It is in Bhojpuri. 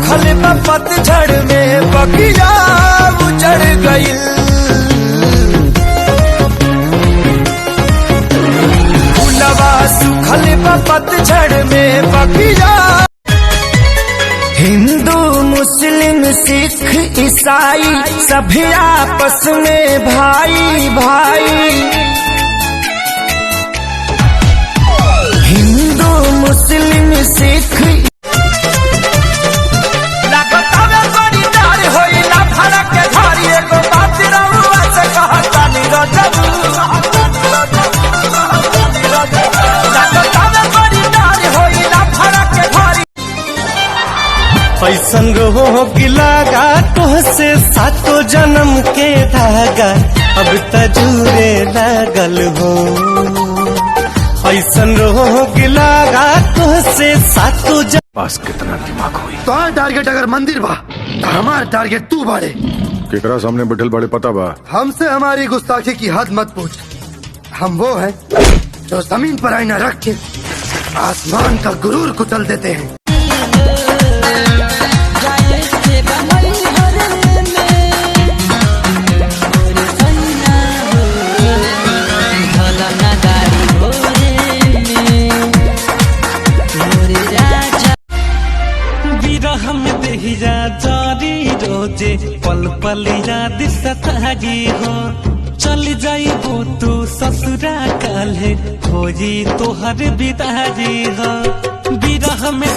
सुखल बा पतझड़ में बगिया उजड़ गइल। फूलवा सुखल बा पतझड़ में बगिया। हिंदू मुस्लिम सिख ईसाई सभी आपस में भाई भाई। हिंदू मुस्लिम सिख ऐसन रोग लागा तोहसे सातो जन्म के धागा अब तजूरे लागल हो। ऐसन रोग लागा तोहसे सातो पास कितना दिमाग हुई तो टारगेट अगर मंदिर बा तो हमार टारगेट तू बाड़े। केकरा सामने बैठल बड़े पता बा? हमसे हमारी गुस्ताखी की हद मत पूछ। हम वो हैं जो जमीन पर आईना रख के आसमान का गुरूर कुचल देते हैं। जारी रोजे पल पल याद सतागी हो। चल जाइबो तू ससुरा काले होई तोहर बिदारी हो। बिरह में